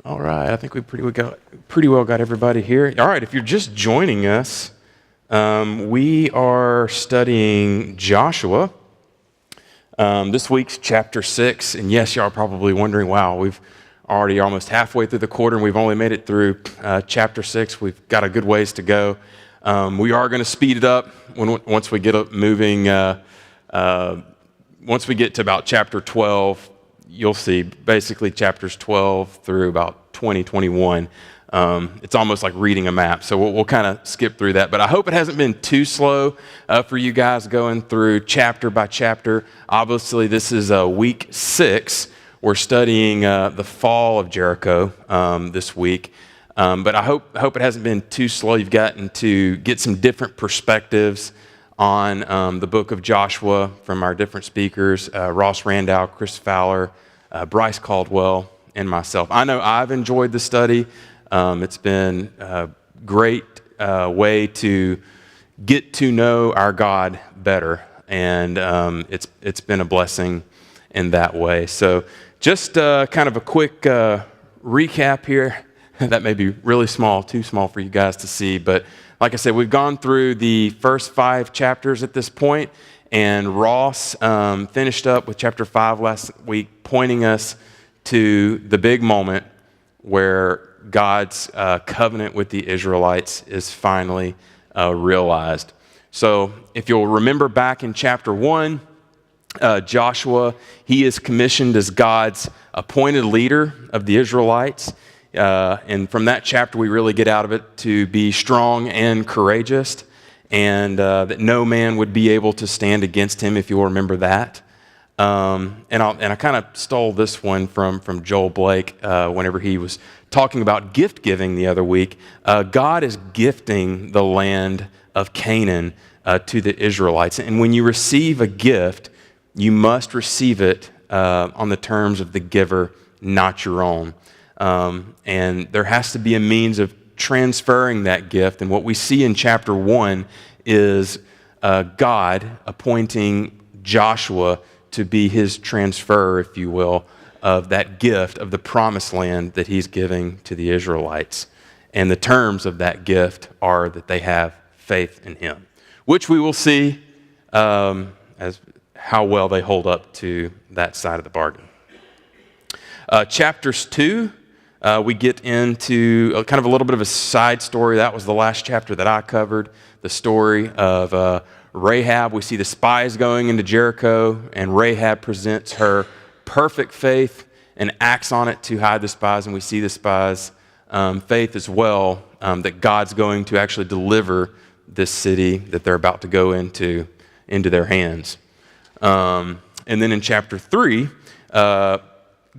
All right, I think we pretty well got everybody here. All right, if you're just joining us, we are studying Joshua. This week's chapter 6, and yes, y'all are probably wondering, wow, we've already almost halfway through the quarter, and we've only made it through chapter 6. We've got a good ways to go. We are going to speed it up once we get up moving. Once we get to about chapter 12, you'll see basically chapters 12 through about 21. It's almost like reading a map, so we'll kind of skip through that. But I hope it hasn't been too slow for you guys going through chapter by chapter. Obviously, this is week 6. We're studying the fall of Jericho this week. But I hope it hasn't been too slow. You've gotten to get some different perspectives on the book of Joshua from our different speakers, Ross Randall, Chris Fowler, Bryce Caldwell, and myself. I know I've enjoyed the study. It's been a great way to get to know our God better, and it's been a blessing in that way. So just kind of a quick recap here. That may be really small, too small for you guys to see, but like I said, we've gone through the first 5 chapters at this point, and Ross finished up with chapter 5 last week, pointing us to the big moment where God's covenant with the Israelites is finally realized. So if you'll remember back in chapter 1, Joshua, he is commissioned as God's appointed leader of the Israelites. And from that chapter, we really get out of it to be strong and courageous, and that no man would be able to stand against him, if you'll remember that. And I kind of stole this one from Joel Blake whenever he was talking about gift giving the other week. God is gifting the land of Canaan to the Israelites. And when you receive a gift, you must receive it on the terms of the giver, not your own. And there has to be a means of transferring that gift. And what we see in chapter 1 is God appointing Joshua to be his transfer, if you will, of that gift of the promised land that he's giving to the Israelites. And the terms of that gift are that they have faith in him, which we will see as how well they hold up to that side of the bargain. Chapters 2, we get into kind of a little bit of a side story. That was the last chapter that I covered, the story of Rahab. We see the spies going into Jericho, and Rahab presents her perfect faith and acts on it to hide the spies. And we see the spies' faith as well, that God's going to actually deliver this city that they're about to go into their hands. And then in chapter 3,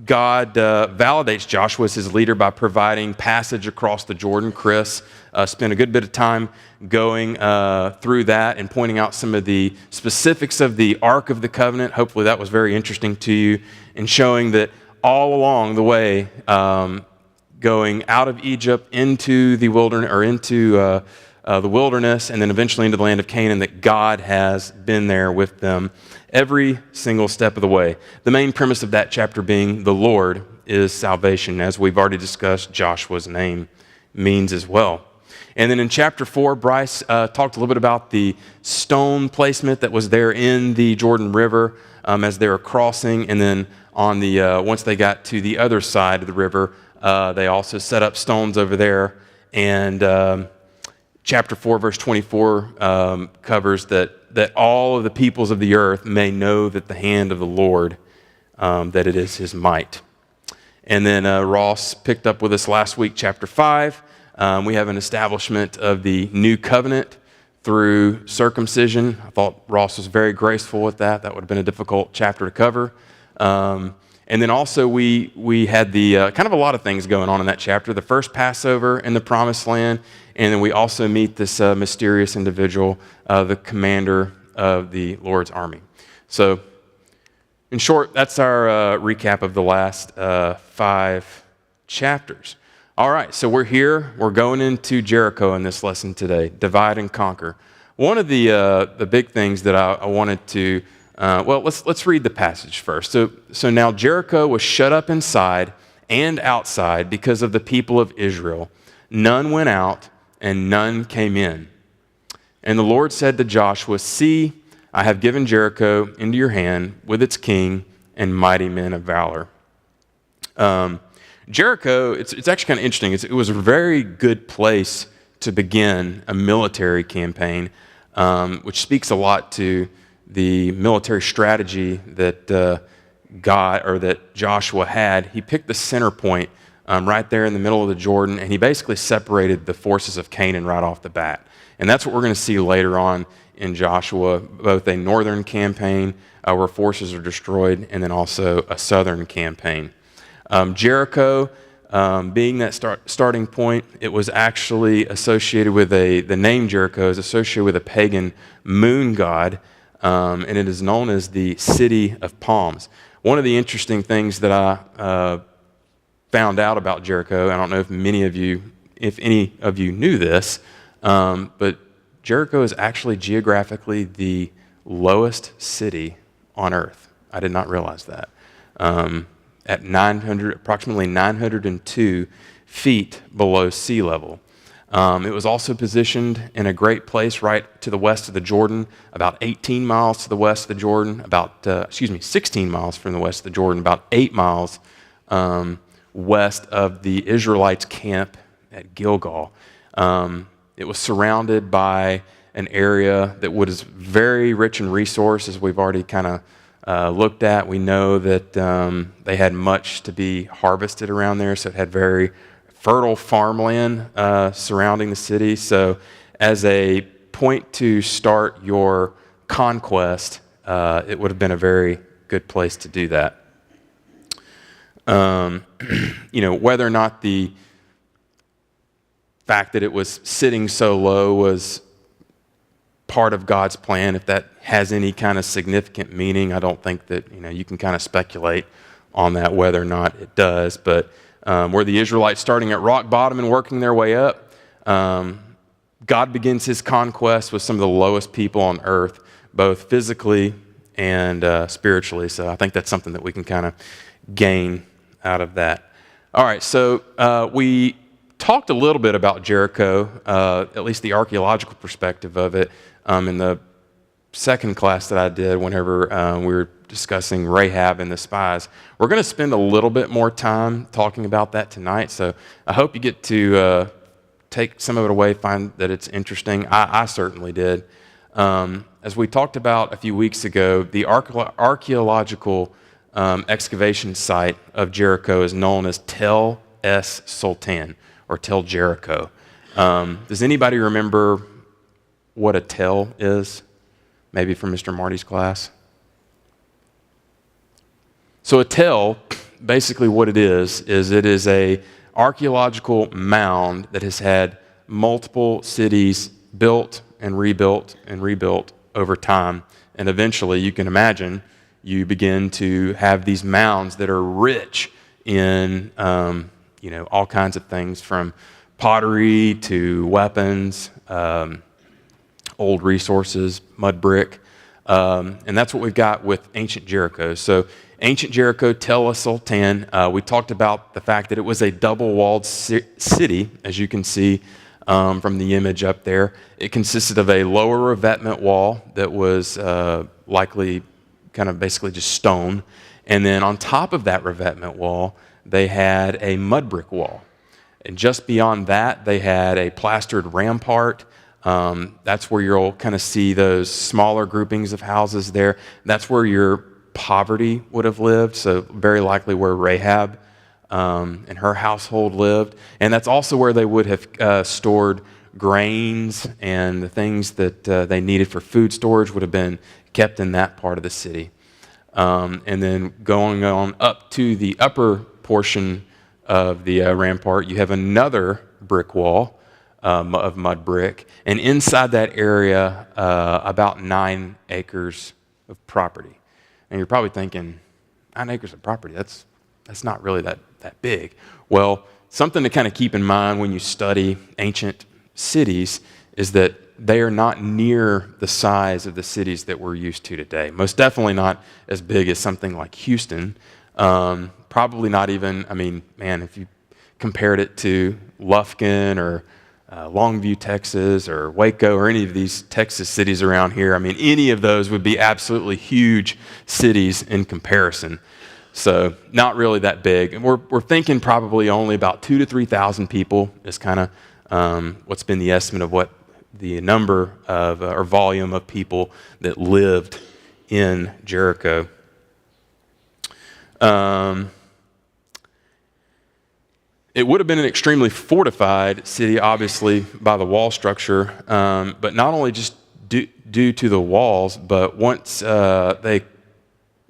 God validates Joshua as his leader by providing passage across the Jordan. Chris spent a good bit of time going through that and pointing out some of the specifics of the Ark of the Covenant. Hopefully that was very interesting to you, and showing that all along the way, going out of Egypt into the wilderness, or into the wilderness, and then eventually into the land of Canaan, that God has been there with them every single step of the way. The main premise of that chapter being the Lord is salvation, as we've already discussed. Joshua's name means as well. And then in chapter 4, Bryce talked a little bit about the stone placement that was there in the Jordan River as they were crossing, and then on the once they got to the other side of the river, they also set up stones over there. And chapter 4, verse 24 covers that all of the peoples of the earth may know that the hand of the Lord, that it is his might. And then Ross picked up with us last week, chapter 5. We have an establishment of the new covenant through circumcision. I thought Ross was very graceful with that. That would have been a difficult chapter to cover. And then also we had the kind of a lot of things going on in that chapter. The first Passover in the Promised Land, and then we also meet this mysterious individual, the commander of the Lord's army. So, in short, that's our recap of the last 5 chapters. All right, so we're here. We're going into Jericho in this lesson today. Divide and conquer. One of the big things that I wanted to let's read the passage first. So now Jericho was shut up inside, and outside because of the people of Israel. None went out and none came in. And the Lord said to Joshua, "See, I have given Jericho into your hand with its king and mighty men of valor." Jericho, it's actually kind of interesting. It was a very good place to begin a military campaign, which speaks a lot to the military strategy that that Joshua had. He picked the center point right there in the middle of the Jordan, and he basically separated the forces of Canaan right off the bat. And that's what we're going to see later on in Joshua, both a northern campaign where forces are destroyed, and then also a southern campaign. Jericho, being that starting point, it was actually associated with the name Jericho is associated with a pagan moon god, and it is known as the City of Palms. One of the interesting things that I found out about Jericho, I don't know if any of you knew this, but Jericho is actually geographically the lowest city on earth. I did not realize that. At approximately 902 feet below sea level. It was also positioned in a great place right to the west of the Jordan, about 18 miles to the west of the Jordan, 16 miles from the west of the Jordan, about 8 miles west of the Israelites' camp at Gilgal. It was surrounded by an area that was very rich in resources. We've already kind of looked at. We know that they had much to be harvested around there, so it had very fertile farmland surrounding the city. So as a point to start your conquest, it would have been a very good place to do that. Whether or not the fact that it was sitting so low was part of God's plan, if that has any kind of significant meaning, I don't think that you can kind of speculate on that whether or not it does. But were the Israelites starting at rock bottom and working their way up? God begins his conquest with some of the lowest people on earth, both physically and spiritually. So I think that's something that we can kind of gain out of that. All right, so we talked a little bit about Jericho, at least the archaeological perspective of it, in the second class that I did whenever we were discussing Rahab and the spies. We're going to spend a little bit more time talking about that tonight, so I hope you get to take some of it away, find that it's interesting. I certainly did. As we talked about a few weeks ago, the archaeological excavation site of Jericho is known as Tel Es Sultan, or Tel Jericho. Does anybody remember what a tell is? Maybe from Mr. Marty's class? So a tell, basically what it is it is a archaeological mound that has had multiple cities built and rebuilt over time. And eventually, you can imagine, you begin to have these mounds that are rich in all kinds of things, from pottery to weapons, old resources, mud brick. And that's what we've got with ancient Jericho. So ancient Jericho, Tel Es Sultan, we talked about the fact that it was a double-walled city, as you can see from the image up there. It consisted of a lower revetment wall that was likely kind of basically just stone. And then on top of that revetment wall, they had a mud brick wall. And just beyond that, they had a plastered rampart. That's where you'll kind of see those smaller groupings of houses there. That's where your poverty would have lived, so very likely where Rahab and her household lived. And that's also where they would have stored grains, and the things that they needed for food storage would have been kept in that part of the city. And then going on up to the upper portion of the rampart, you have another brick wall of mud brick, and inside that area, about 9 acres of property. And you're probably thinking, 9 acres of property, that's not really that big. Well, something to kind of keep in mind when you study ancient cities is that they are not near the size of the cities that we're used to today. Most definitely not as big as something like Houston, Probably not even, I mean, man, if you compared it to Lufkin or Longview, Texas, or Waco, or any of these Texas cities around here, I mean, any of those would be absolutely huge cities in comparison. So not really that big. And we're thinking probably only about 2,000 to 3,000 people is kind of what's been the estimate of what the number of or volume of people that lived in Jericho. It would have been an extremely fortified city, obviously, by the wall structure, but not only just due to the walls, but once they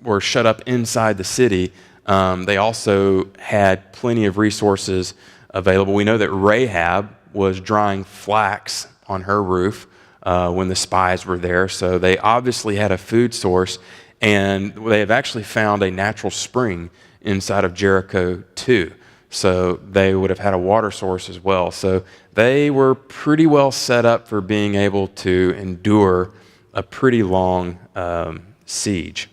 were shut up inside the city, they also had plenty of resources available. We know that Rahab was drying flax on her roof when the spies were there, so they obviously had a food source, and they have actually found a natural spring inside of Jericho too. So they would have had a water source as well. So they were pretty well set up for being able to endure a pretty long siege.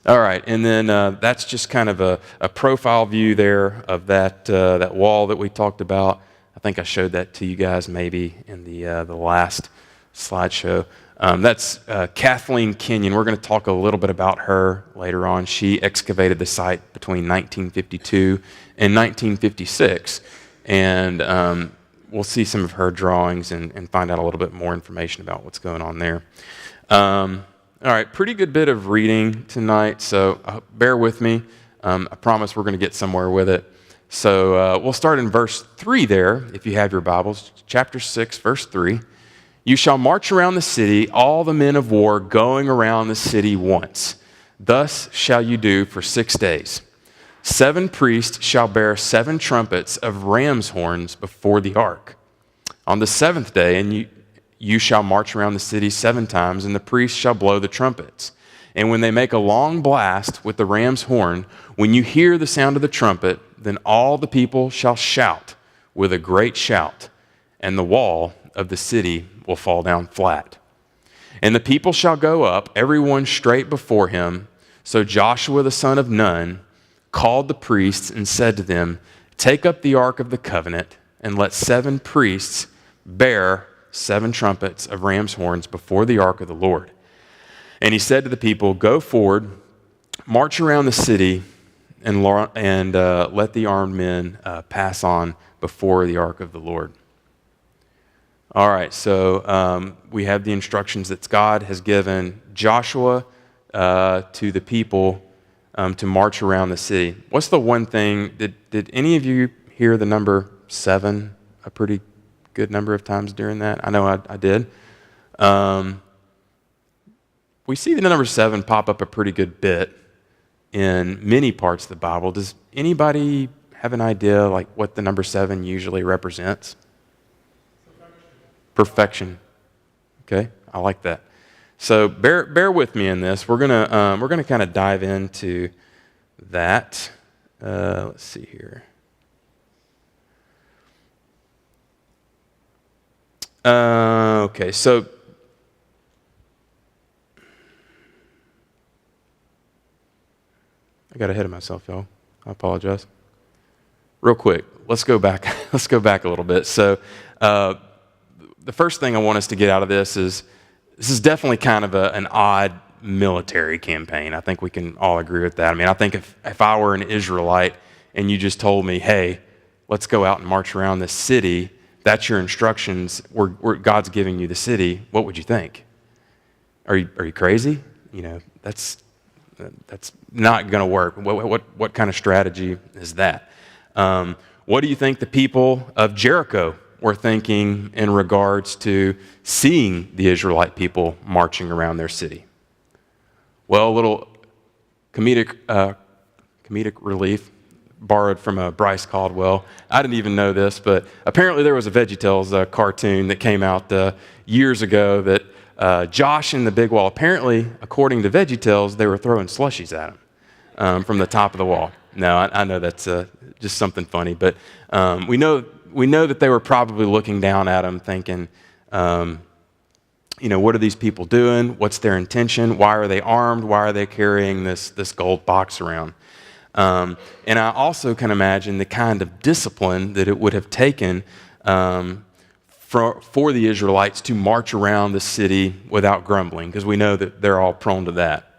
All right, and then that's just kind of a profile view there of that wall that we talked about. I think I showed that to you guys maybe in the last slideshow. That's Kathleen Kenyon. We're going to talk a little bit about her later on. She excavated the site between 1952 and 1956, and we'll see some of her drawings and find out a little bit more information about what's going on there. All right, pretty good bit of reading tonight, so bear with me. I promise we're going to get somewhere with it. So we'll start in verse 3 there, if you have your Bibles, chapter 6, verse 3. You shall march around the city, all the men of war going around the city once. Thus shall you do for 6 days. 7 priests shall bear 7 trumpets of ram's horns before the ark. On the 7th day, and you shall march around the city 7 times, and the priests shall blow the trumpets. And when they make a long blast with the ram's horn, when you hear the sound of the trumpet, then all the people shall shout with a great shout, and the wall of the city will fall down flat. And the people shall go up, everyone straight before him. So Joshua the son of Nun called the priests and said to them, take up the ark of the covenant, and let 7 priests bear 7 trumpets of ram's horns before the ark of the Lord. And he said to the people, go forward, march around the city, and let the armed men pass on before the ark of the Lord. All right, so we have the instructions that God has given Joshua to the people to march around the city. What's the one thing, did any of you hear the number 7 a pretty good number of times during that? I know I did. We see the number 7 pop up a pretty good bit in many parts of the Bible. Does anybody have an idea like what the number 7 usually represents? Perfection. Okay, I like that. So bear with me in this. We're gonna kind of dive into that. Let's see here. Okay, so I got ahead of myself, y'all. I apologize. Real quick, let's go back. Let's go back a little bit. So. The first thing I want us to get out of this is definitely kind of an odd military campaign. I think we can all agree with that. I mean, I think if I were an Israelite and you just told me, hey, let's go out and march around this city, that's your instructions, God's giving you the city, what would you think? Are you crazy? You know, that's not going to work. What kind of strategy is that? What do you think the people of Jericho were thinking in regards to seeing the Israelite people marching around their city? Well, a little comedic relief borrowed from Bryce Caldwell. I didn't even know this, but apparently there was a VeggieTales cartoon that came out years ago that Josh and the Big Wall, apparently, according to VeggieTales, they were throwing slushies at him from the top of the wall. No, I know that's just something funny, but we know that they were probably looking down at him thinking, what are these people doing? What's their intention? Why are they armed? Why are they carrying this gold box around? And I also can imagine the kind of discipline that it would have taken for the Israelites to march around the city without grumbling, because we know that they're all prone to that.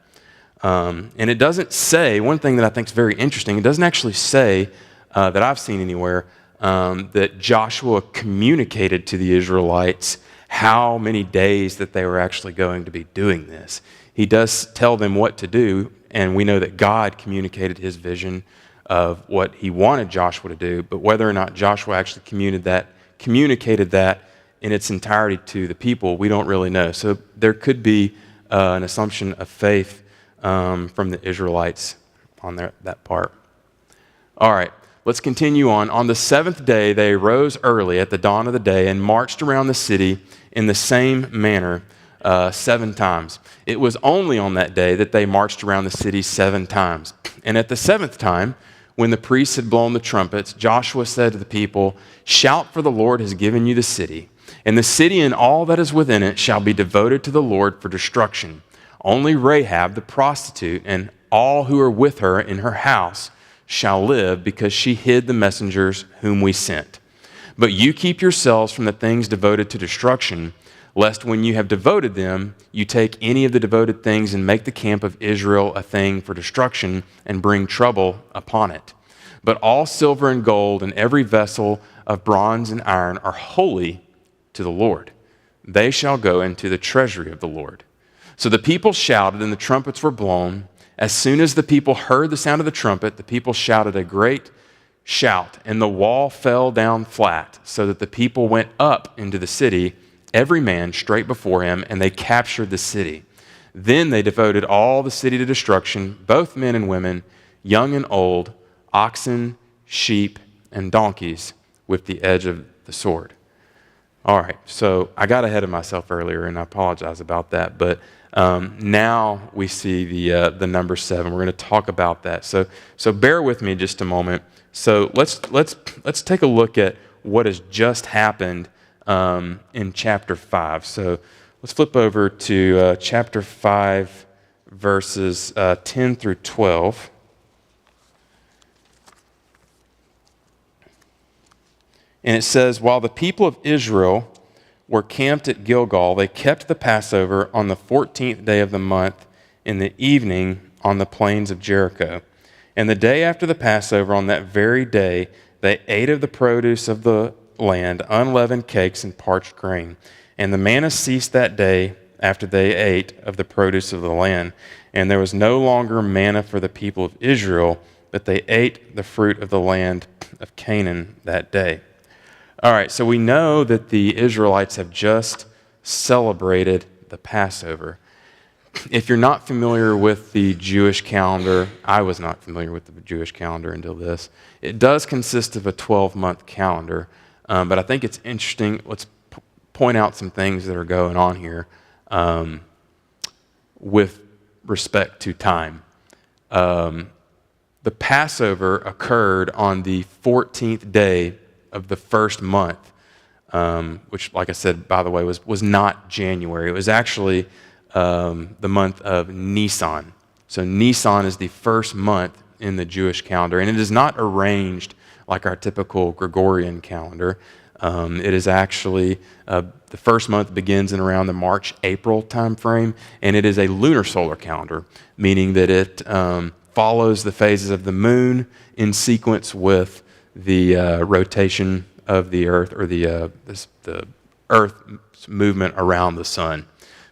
And it doesn't say, one thing that I think is very interesting, it doesn't actually say that I've seen anywhere that Joshua communicated to the Israelites how many days that they were actually going to be doing this. He does tell them what to do, and we know that God communicated his vision of what he wanted Joshua to do, but whether or not Joshua actually communicated that in its entirety to the people, we don't really know. So there could be an assumption of faith from the Israelites on that part. All right, let's continue on. On the seventh day, they rose early at the dawn of the day and marched around the city in the same manner 7 times. It was only on that day that they marched around the city 7 times. And at the 7th time, when the priests had blown the trumpets, Joshua said to the people, "Shout, for the Lord has given you the city. And the city and all that is within it shall be devoted to the Lord for destruction. Only Rahab the prostitute and all who are with her in her house shall live, because she hid the messengers whom we sent. But you keep yourselves from the things devoted to destruction, lest when you have devoted them, you take any of the devoted things and make the camp of Israel a thing for destruction and bring trouble upon it. But all silver and gold and every vessel of bronze and iron are holy to the Lord. They shall go into the treasury of the Lord." So the people shouted, and the trumpets were blown. As soon as the people heard the sound of the trumpet, the people shouted a great shout, and the wall fell down flat, so that the people went up into the city, every man straight before him, and they captured the city. Then they devoted all the city to destruction, both men and women, young and old, oxen, sheep, and donkeys, with the edge of the sword. All right, so I got ahead of myself earlier, and I apologize about that, but now we see the number 7. We're going to talk about that. So bear with me just a moment. So let's take a look at what has just happened in chapter 5. So let's flip over to chapter 5, verses 10 through 12. And it says, "While the people of Israel were camped at Gilgal, they kept the Passover on the 14th day of the month in the evening on the plains of Jericho. And the day after the Passover, on that very day, they ate of the produce of the land, unleavened cakes and parched grain. And the manna ceased that day after they ate of the produce of the land. And there was no longer manna for the people of Israel, but they ate the fruit of the land of Canaan that day." All right, so we know that the Israelites have just celebrated the Passover. If you're not familiar with the Jewish calendar, I was not familiar with the Jewish calendar until this. It does consist of a 12-month calendar, but I think it's interesting. Let's point out some things that are going on here with respect to time. The Passover occurred on the 14th day of the first month, which, like I said, by the way, was not January. It was actually the month of Nisan. So Nisan is the first month in the Jewish calendar, and it is not arranged like our typical Gregorian calendar. It is actually, the first month begins in around the March-April timeframe, and it is a lunar solar calendar, meaning that it follows the phases of the moon in sequence with the rotation of the earth, or the earth's movement around the sun.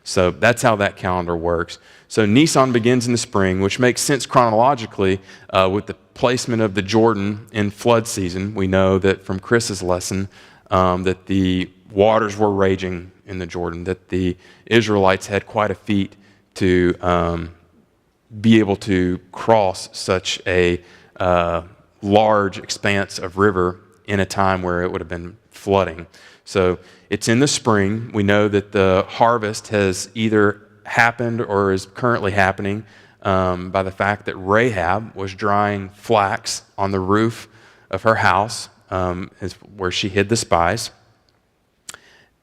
So that's how that calendar works. So Nisan begins in the spring, which makes sense chronologically with the placement of the Jordan in flood season. We know that from Chris's lesson that the waters were raging in the Jordan, that the Israelites had quite a feat to be able to cross such a large expanse of river in a time where it would have been flooding. So it's in the spring. We know that the harvest has either happened or is currently happening by the fact that Rahab was drying flax on the roof of her house, is where she hid the spies.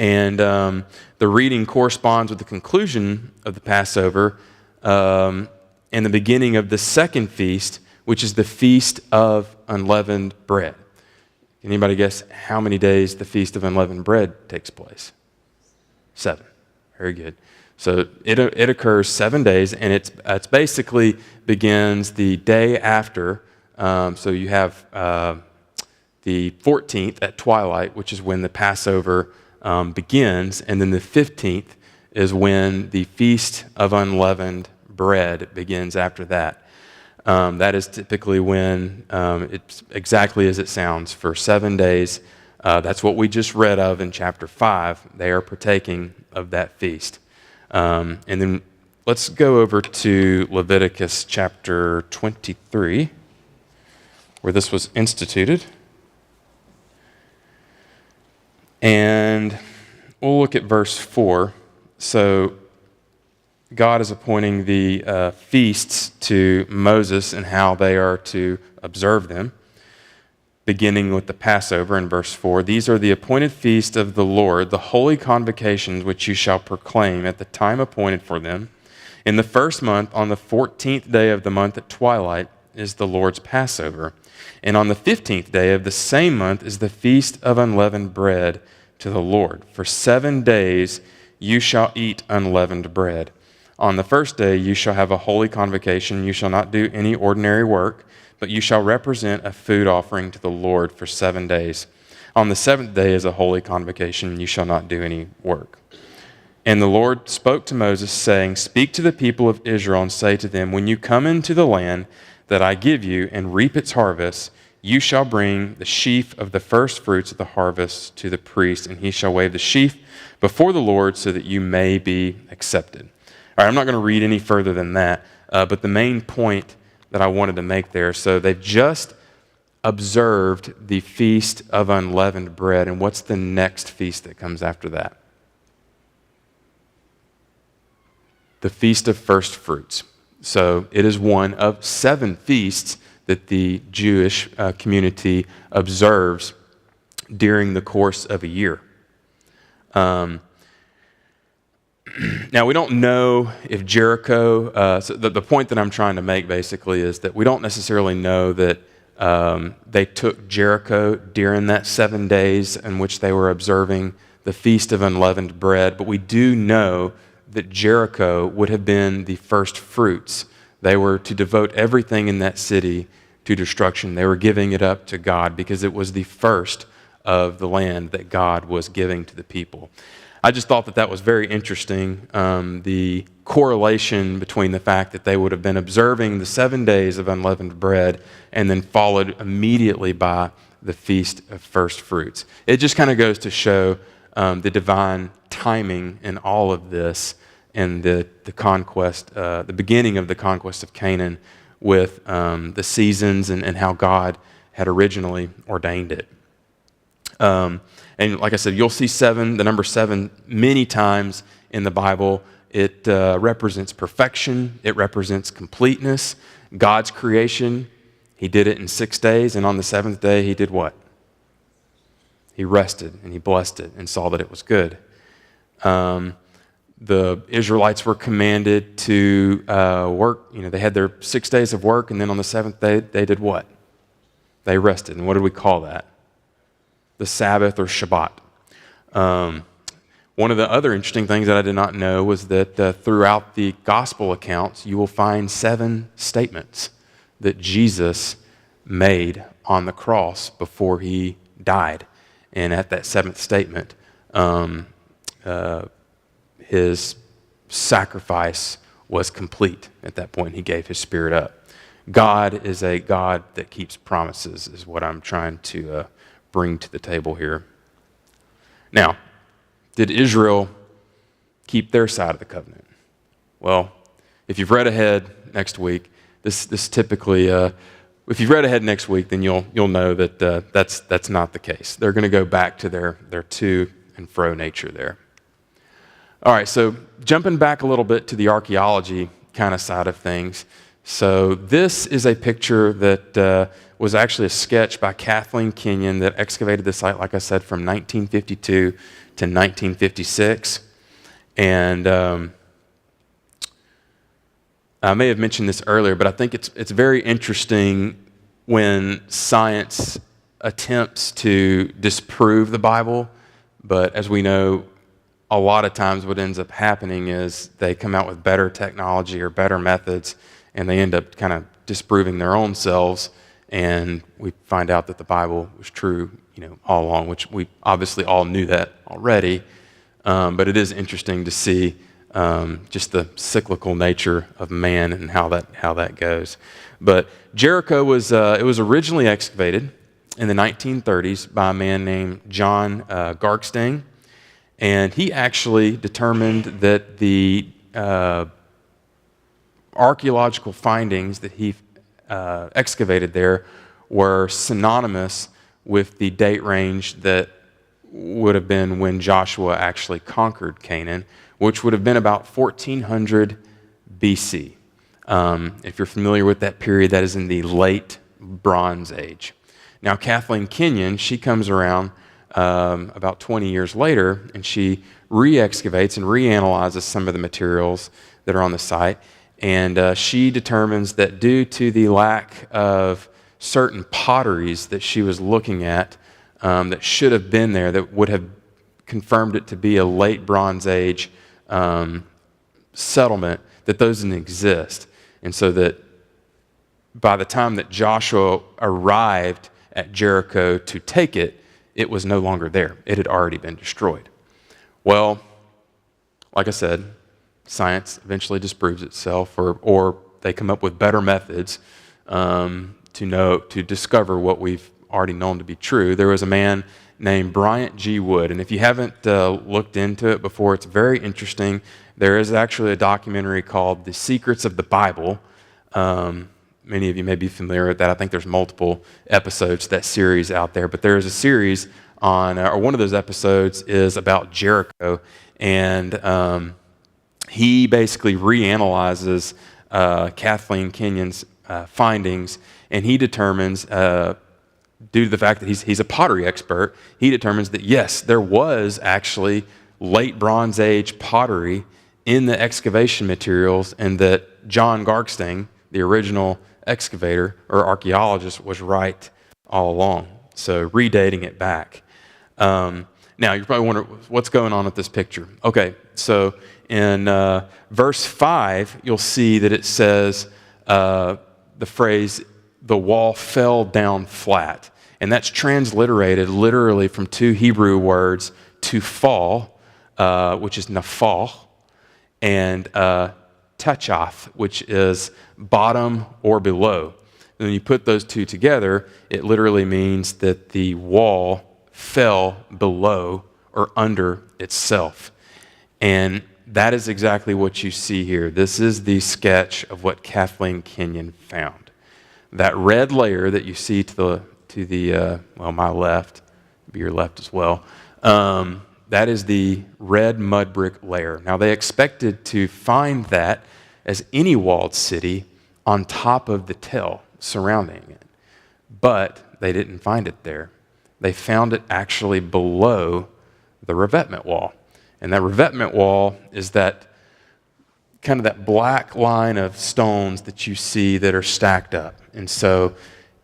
And the reading corresponds with the conclusion of the Passover and the beginning of the second feast, which is the Feast of Unleavened Bread. Anybody guess how many days the Feast of Unleavened Bread takes place? 7. Very good. So it occurs 7 days, and it's basically begins the day after. So you have the 14th at twilight, which is when the Passover begins, and then the 15th is when the Feast of Unleavened Bread begins after that. That is typically when it's exactly as it sounds. For 7 days, that's what we just read of in chapter 5. They are partaking of that feast. And then let's go over to Leviticus chapter 23, where this was instituted. And we'll look at verse 4. So God is appointing the feasts to Moses and how they are to observe them, beginning with the Passover in verse 4. These are the appointed feasts of the Lord, the holy convocations which you shall proclaim at the time appointed for them. In the first month, on the 14th day of the month at twilight, is the Lord's Passover. And on the 15th day of the same month is the Feast of Unleavened Bread to the Lord. For 7 days you shall eat unleavened bread. On the first day you shall have a holy convocation. You shall not do any ordinary work, but you shall represent a food offering to the Lord for 7 days. On the 7th day is a holy convocation. You shall not do any work. And the Lord spoke to Moses, saying, Speak to the people of Israel and say to them, When you come into the land that I give you and reap its harvest, you shall bring the sheaf of the first fruits of the harvest to the priest, and he shall wave the sheaf before the Lord so that you may be accepted. All right, I'm not going to read any further than that, but the main point that I wanted to make there, so they've just observed the Feast of Unleavened Bread, and what's the next feast that comes after that? The Feast of First Fruits. So it is one of 7 feasts that the Jewish community observes during the course of a year. Now, we don't know if Jericho, so the point that I'm trying to make basically is that we don't necessarily know that they took Jericho during that 7 days in which they were observing the Feast of Unleavened Bread, but we do know that Jericho would have been the first fruits. They were to devote everything in that city to destruction. They were giving it up to God because it was the first of the land that God was giving to the people. I just thought that was very interesting, the correlation between the fact that they would have been observing the 7 days of unleavened bread and then followed immediately by the Feast of First Fruits. It just kind of goes to show the divine timing in all of this and the conquest, the beginning of the conquest of Canaan with the seasons and how God had originally ordained it. And like I said, you'll see the number 7 many times in the Bible. It represents perfection. It represents completeness. God's creation, he did it in 6 days, and on the 7th day, he did what? He rested, and he blessed it, and saw that it was good. The Israelites were commanded to work. They had their 6 days of work, and then on the 7th day, they did what? They rested. And what did we call that? The Sabbath or Shabbat. One of the other interesting things that I did not know was that throughout the gospel accounts, you will find 7 statements that Jesus made on the cross before he died. And at that 7th statement, his sacrifice was complete. At that point, he gave his spirit up. God is a God that keeps promises, is what I'm trying to bring to the table here. Now, did Israel keep their side of the covenant? Well, if you've read ahead next week, this typically, if you've read ahead next week, then you'll know that that's not the case. They're going to go back to their to and fro nature there. All right, so jumping back a little bit to the archaeology kind of side of things. So this is a picture that was actually a sketch by Kathleen Kenyon that excavated the site, like I said, from 1952 to 1956. And I may have mentioned this earlier, but I think it's very interesting when science attempts to disprove the Bible. But as we know, a lot of times what ends up happening is they come out with better technology or better methods, and they end up kind of disproving their own selves, and we find out that the Bible was true, all along, which we obviously all knew that already. But it is interesting to see just the cyclical nature of man and how that goes. But Jericho was originally excavated in the 1930s by a man named John Garkstein. And he actually determined that the archaeological findings that he excavated there were synonymous with the date range that would have been when Joshua actually conquered Canaan, which would have been about 1400 BC. If you're familiar with that period, that is in the late Bronze Age. Now, Kathleen Kenyon, she comes around about 20 years later, and she re-excavates and reanalyzes some of the materials that are on the site, and she determines that due to the lack of certain potteries that she was looking at that should have been there, that would have confirmed it to be a late Bronze Age settlement, that those didn't exist. And so that by the time that Joshua arrived at Jericho to take it, it was no longer there. It had already been destroyed. Well, like I said, science eventually disproves itself, or they come up with better methods to discover what we've already known to be true. There was a man named Bryant G. Wood, and if you haven't looked into it before, it's very interesting. There is actually a documentary called The Secrets of the Bible. Many of you may be familiar with that. I think there's multiple episodes to that series out there, but there is a series on, or one of those episodes is about Jericho, and he basically reanalyzes Kathleen Kenyon's findings, and he determines, due to the fact that he's a pottery expert, he determines that yes, there was actually late Bronze Age pottery in the excavation materials, and that John Garkstein, the original excavator or archaeologist, was right all along. So redating it back. Now you're probably wondering what's going on with this picture. Okay, so in verse 5, you'll see that it says the phrase, "the wall fell down flat." And that's transliterated literally from two Hebrew words, to fall, which is nafal, and tachath, which is bottom or below. And when you put those two together, it literally means that the wall fell below or under itself. And that is exactly what you see here. This is the sketch of what Kathleen Kenyon found. That red layer that you see to the my left, be your left as well, that is the red mud brick layer. Now, they expected to find that as any walled city on top of the tell surrounding it, but they didn't find it there. They found it actually below the revetment wall. And that revetment wall is that kind of that black line of stones that you see that are stacked up. And so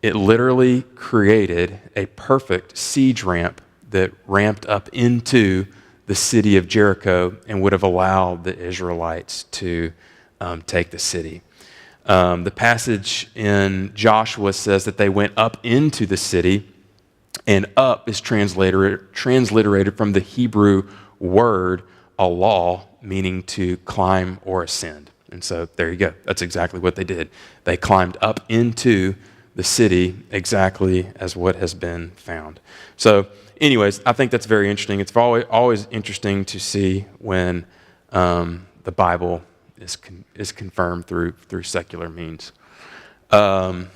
it literally created a perfect siege ramp that ramped up into the city of Jericho and would have allowed the Israelites to take the city. The passage in Joshua says that they went up into the city, and up is transliterated from the Hebrew word alal, meaning to climb or ascend. And so there you go. That's exactly what they did. They climbed up into the city exactly as what has been found. So anyways, I think that's very interesting. It's always interesting to see when the Bible is confirmed through secular means. All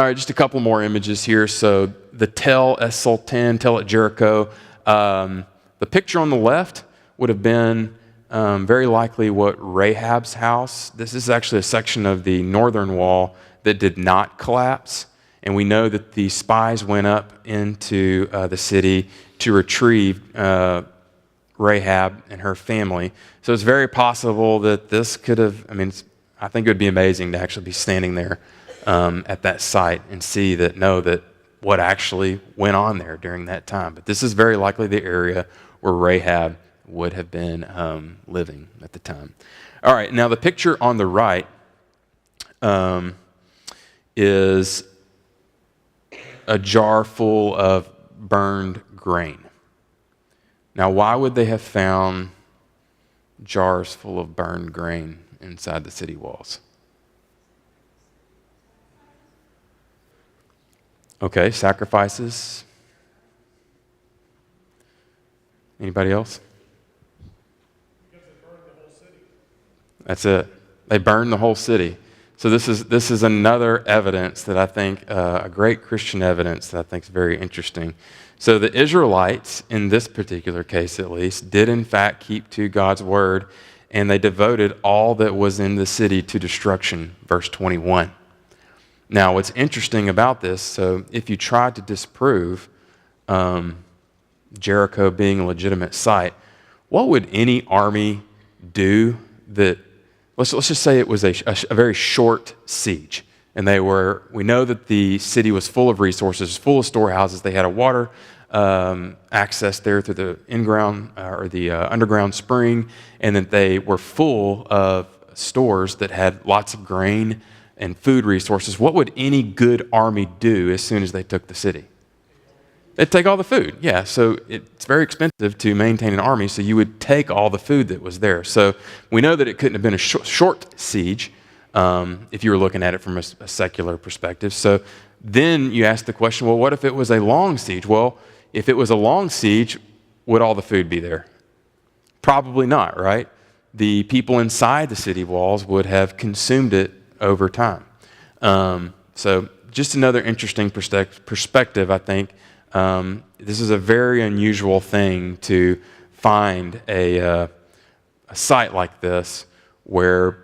right, just a couple more images here. So the Tel es Sultan, Tel at Jericho. The picture on the left would have been very likely what Rahab's house. This is actually a section of the northern wall that did not collapse. And we know that the spies went up into the city to retrieve Rahab and her family. So it's very possible that this could have, I think it would be amazing to actually be standing there at that site and see that what actually went on there during that time. But this is very likely the area where Rahab would have been living at the time. All right, now the picture on the right is a jar full of burned grain. Now, why would they have found jars full of burned grain inside the city walls? Okay, sacrifices. Anybody else? Because they burned the whole city. That's it. They burned the whole city. So this is another evidence that I think, a great Christian evidence that I think is very interesting. So the Israelites, in this particular case at least, did in fact keep to God's word, and they devoted all that was in the city to destruction, verse 21. Now, what's interesting about this, so if you tried to disprove Jericho being a legitimate site, what would any army do that, let's just say it was a very short siege, and we know that the city was full of resources, full of storehouses. They had a water access there through the in-ground or the underground spring, and that they were full of stores that had lots of grain and food resources. What would any good army do as soon as they took the city? They'd take all the food, yeah. So it's very expensive to maintain an army, so you would take all the food that was there. So we know that it couldn't have been a short siege if you were looking at it from a secular perspective. So then you ask the question, well, what if it was a long siege? Well, if it was a long siege, would all the food be there? Probably not, right? The people inside the city walls would have consumed it over time. So just another interesting perspective, I think. This is a very unusual thing to find a site like this where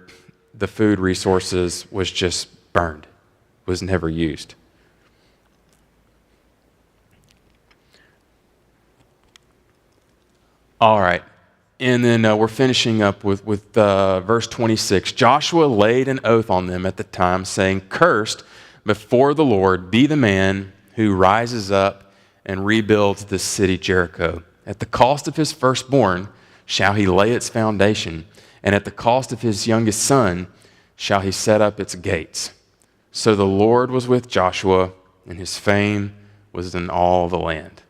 the food resources was just burned, was never used. All right, and then we're finishing up with verse 26. Joshua laid an oath on them at the time, saying, "Cursed before the Lord be the man who rises up and rebuilds this city Jericho. At the cost of his firstborn shall he lay its foundation, and at the cost of his youngest son shall he set up its gates." So the Lord was with Joshua, and his fame was in all the land.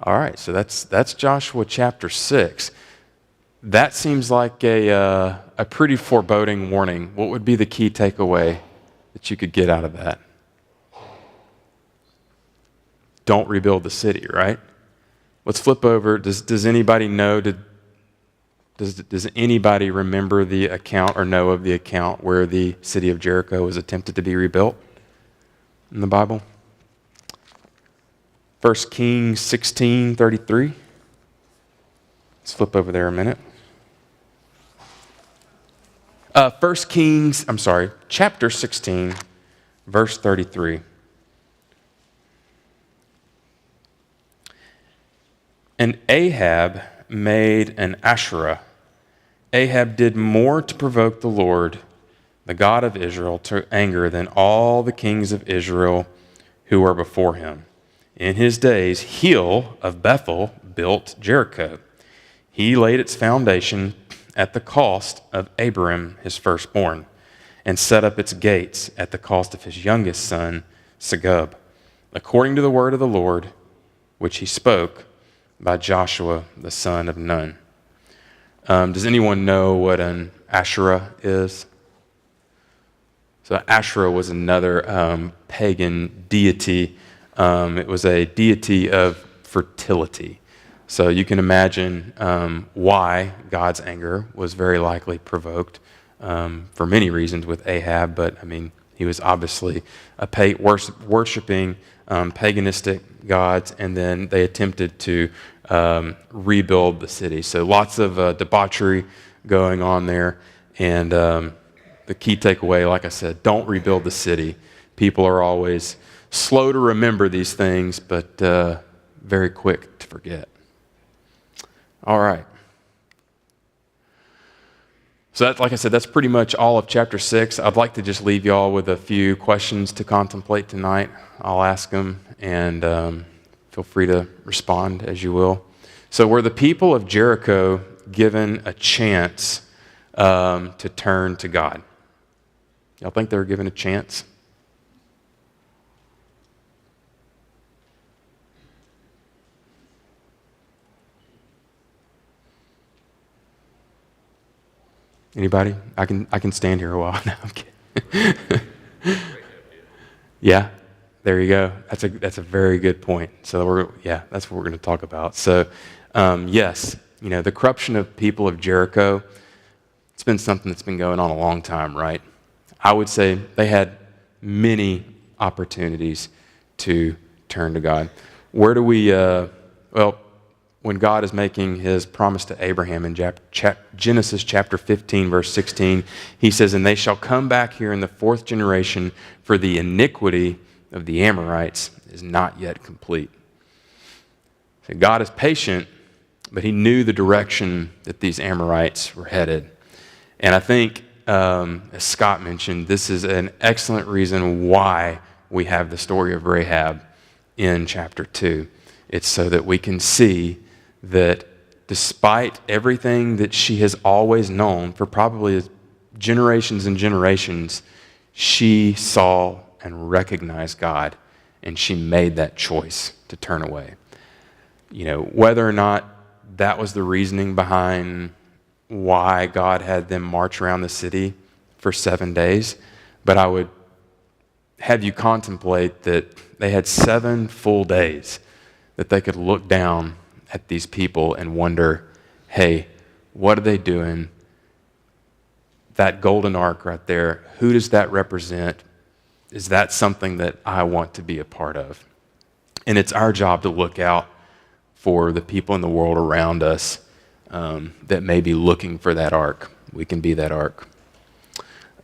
All right, so that's Joshua chapter 6. That seems like a pretty foreboding warning. What would be the key takeaway that you could get out of that? Don't rebuild the city, right? Let's flip over. Does anybody know? Does anybody remember the account or know of the account where the city of Jericho was attempted to be rebuilt in the Bible? 1 Kings 16:33. Let's flip over there a minute. Chapter 16, verse 33. And Ahab made an Asherah. Ahab did more to provoke the Lord, the God of Israel, to anger than all the kings of Israel who were before him. In his days, Hiel of Bethel built Jericho. He laid its foundation at the cost of Abiram, his firstborn, and set up its gates at the cost of his youngest son, Segub, according to the word of the Lord, which he spoke by Joshua, the son of Nun. Does anyone know what an Asherah is? So Asherah was another pagan deity. It was a deity of fertility. So you can imagine why God's anger was very likely provoked for many reasons with Ahab, but he was obviously worshiping paganistic gods, and then they attempted to rebuild the city. So lots of debauchery going on there, and the key takeaway, like I said, don't rebuild the city. People are always slow to remember these things, but very quick to forget. All right. So that, like I said, that's pretty much all of chapter 6. I'd like to just leave y'all with a few questions to contemplate tonight. I'll ask them, and feel free to respond as you will. So were the people of Jericho given a chance to turn to God? Y'all think they were given a chance? Anybody? I can stand here a while now. I'm kidding. Yeah, there you go. That's a very good point. So that's what we're going to talk about. So yes, the corruption of people of Jericho, it's been something that's been going on a long time, right? I would say they had many opportunities to turn to God. Where do we, when God is making his promise to Abraham in Genesis chapter 15, verse 16, he says, "And they shall come back here in the 4th generation, for the iniquity of the Amorites is not yet complete." So God is patient, but he knew the direction that these Amorites were headed. And I think, as Scott mentioned, this is an excellent reason why we have the story of Rahab in chapter 2. It's so that we can see that despite everything that she has always known for probably generations and generations, she saw and recognized God, and she made that choice to turn away. Whether or not that was the reasoning behind why God had them march around the city for 7 days, but I would have you contemplate that they had 7 full days that they could look down at these people and wonder, hey, what are they doing? That golden ark right there, who does that represent? Is that something that I want to be a part of? And it's our job to look out for the people in the world around us that may be looking for that ark. We can be that ark.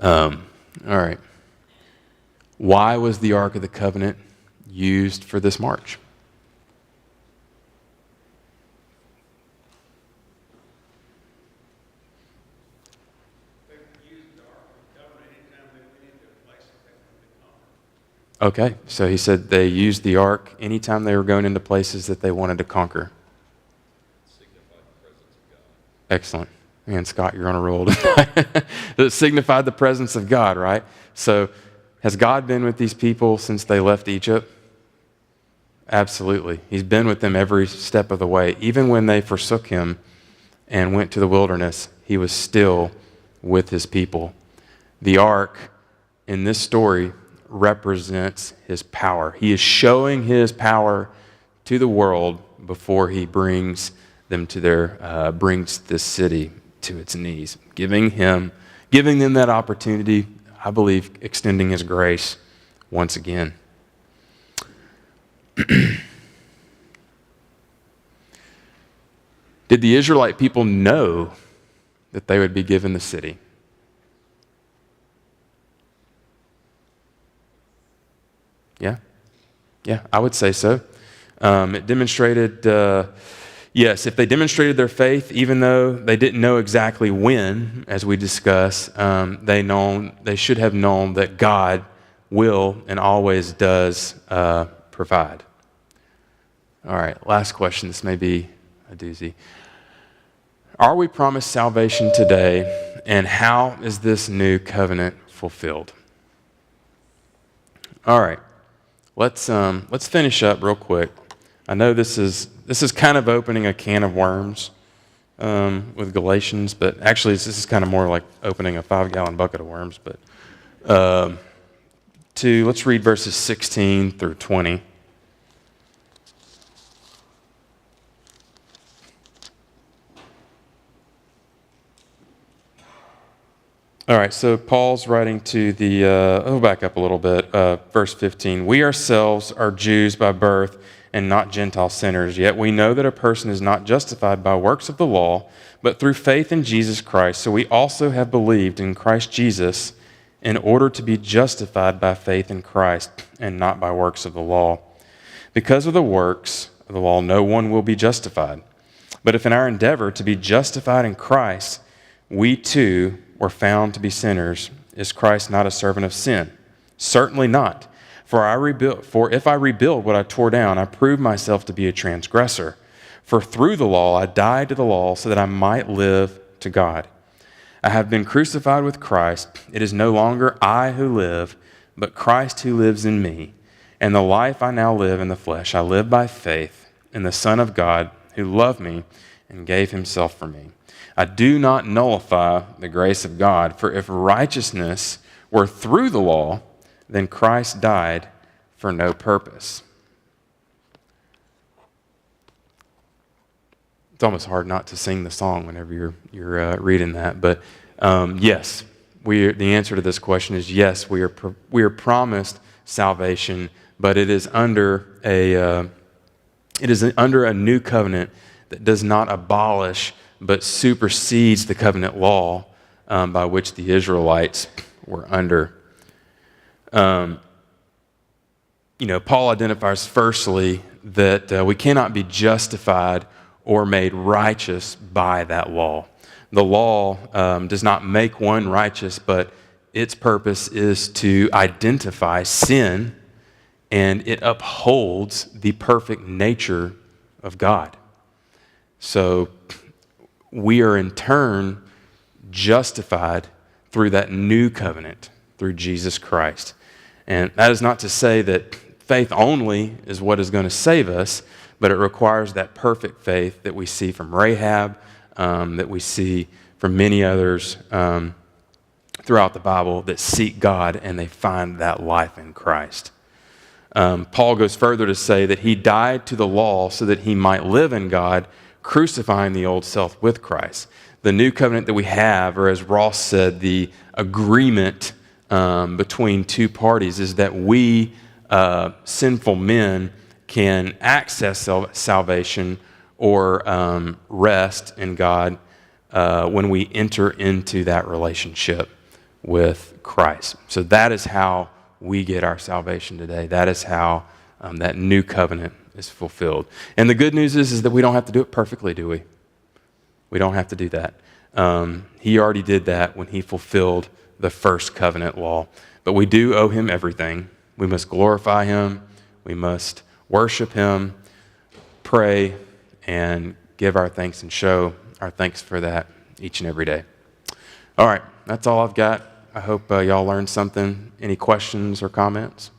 All right. Why was the Ark of the Covenant used for this march? Okay, so he said they used the ark anytime they were going into places that they wanted to conquer. Signified the presence of God. Excellent. Man, Scott, you're on a roll tonight. It signified the presence of God, right? So has God been with these people since they left Egypt? Absolutely. He's been with them every step of the way. Even when they forsook him and went to the wilderness, he was still with his people. The ark in this story represents his power. He is showing his power to the world before he brings them to brings this city to its knees, giving them that opportunity, I believe, extending his grace once again. Did the Israelite people know that they would be given the city? Yeah, I would say so. It demonstrated, yes, if they demonstrated their faith, even though they didn't know exactly when, as we discuss, they should have known that God will and always does provide. All right, last question. This may be a doozy. Are we promised salvation today, and how is this new covenant fulfilled? All right. Let's finish up real quick. I know this is kind of opening a can of worms with Galatians, but actually this is kind of more like opening a 5-gallon bucket of worms. But let's read verses 16 through 20. All right, so Paul's writing to the, back up a little bit, verse 15. "We ourselves are Jews by birth and not Gentile sinners. Yet we know that a person is not justified by works of the law, but through faith in Jesus Christ. So we also have believed in Christ Jesus in order to be justified by faith in Christ and not by works of the law. Because of the works of the law, no one will be justified. But if in our endeavor to be justified in Christ, we too were found to be sinners, is Christ not a servant of sin? Certainly not. For if I rebuild what I tore down, I prove myself to be a transgressor. For through the law I died to the law so that I might live to God. I have been crucified with Christ. It is no longer I who live, but Christ who lives in me. And the life I now live in the flesh, I live by faith in the Son of God who loved me and gave himself for me. I do not nullify the grace of God, for if righteousness were through the law, then Christ died for no purpose. It's almost hard not to sing the song whenever you're reading that, but yes, the answer to this question is yes. We are promised salvation, but it is under a new covenant that does not abolish but supersedes the covenant law by which the Israelites were under. Paul identifies firstly that we cannot be justified or made righteous by that law. The law does not make one righteous, but its purpose is to identify sin, and it upholds the perfect nature of God. So we are in turn justified through that new covenant, through Jesus Christ. And that is not to say that faith only is what is going to save us, but it requires that perfect faith that we see from Rahab, that we see from many others throughout the Bible that seek God and they find that life in Christ. Paul goes further to say that he died to the law so that he might live in God, crucifying the old self with Christ. The new covenant that we have, or as Ross said, the agreement between two parties, is that we, sinful men, can access salvation or rest in God when we enter into that relationship with Christ. So that is how we get our salvation today. That is how that new covenant is fulfilled. And the good news is that we don't have to do it perfectly, do we? We don't have to do that. He already did that when he fulfilled the first covenant law. But we do owe him everything. We must glorify him. We must worship him, pray, and give our thanks and show our thanks for that each and every day. All right, that's all I've got. I hope y'all learned something. Any questions or comments?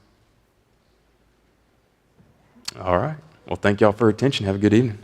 All right. Well, thank y'all for your attention. Have a good evening.